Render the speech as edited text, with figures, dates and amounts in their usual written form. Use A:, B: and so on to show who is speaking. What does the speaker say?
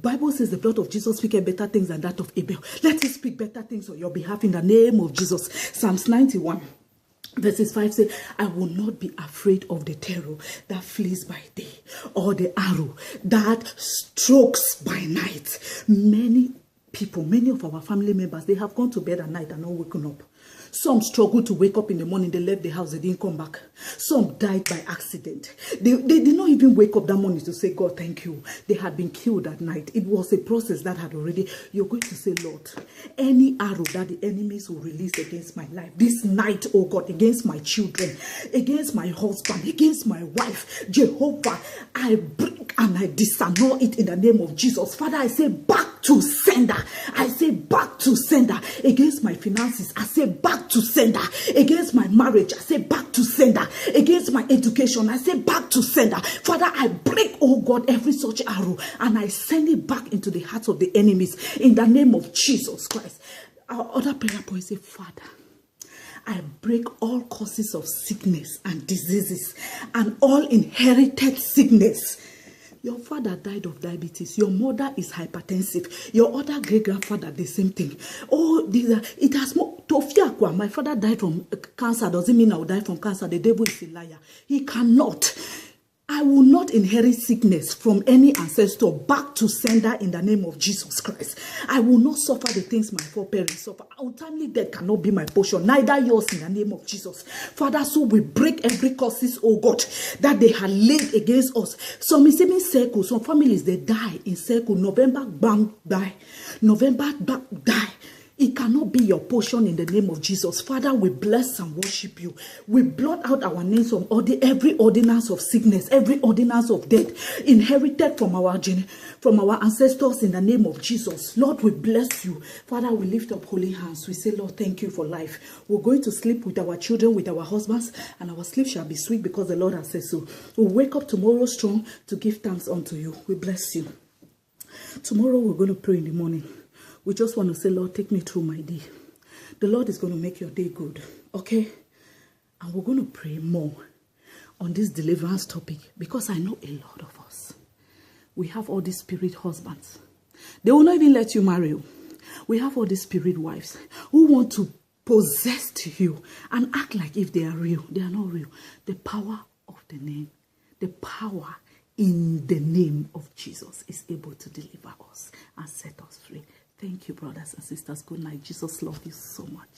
A: Bible says the blood of Jesus speaketh better things than that of Abel. Let it speak better things on your behalf in the name of Jesus. Psalms 91. Verses 5 say, I will not be afraid of the terror that flees by day, or the arrow that strokes by night. Many people, many of our family members, they have gone to bed at night and not woken up. Some struggled to wake up in the morning. They left the house. They didn't come back. Some died by accident. They did not even wake up that morning to say, God, thank you. They had been killed at night. It was a process that had already... You're going to say, Lord, any arrow that the enemies will release against my life this night, oh God, against my children, against my husband, against my wife, Jehovah, I break and I disannul it in the name of Jesus. Father, I say back to sender. I say back to sender. Against my finances, I say back to sender. Against my marriage, I say back to sender. Against my education, I say back to sender. Father, I break, oh God, every such arrow and I send it back into the hearts of the enemies in the name of Jesus Christ. Our other prayer point say, Father, I break all causes of sickness and diseases and all inherited sickness. Your father died of diabetes. Your mother is hypertensive. Your other great-grandfather, the same thing. Oh, it has more. Tofiakwa, my father died from cancer. Doesn't mean I will die from cancer. The devil is a liar. He cannot. I will not inherit sickness from any ancestor back to sender in the name of Jesus Christ. I will not suffer the things my foreparents suffer. Untimely death cannot be my portion, neither yours in the name of Jesus. Father, so we break every curses, oh God, that they had laid against us. Some is even circle. Some families, they die in circle. November, bang, die. November, bang, die. It cannot be your portion in the name of Jesus. Father, we bless and worship you. We blot out our names from every ordinance of sickness, every ordinance of death, inherited from our ancestors in the name of Jesus. Lord, we bless you. Father, we lift up holy hands. We say, Lord, thank you for life. We're going to sleep with our children, with our husbands, and our sleep shall be sweet because the Lord has said so. We'll wake up tomorrow strong to give thanks unto you. We bless you. Tomorrow we're going to pray in the morning. We just want to say, Lord, take me through my day. The Lord is going to make your day good, okay? And we're going to pray more on this deliverance topic because I know a lot of us. We have all these spirit husbands. They will not even let you marry you. We have all these spirit wives who want to possess you and act like if they are real. They are not real. The power of the name, the power in the name of Jesus is able to deliver us and set us free. Thank you, brothers and sisters. Good night. Jesus loves you so much.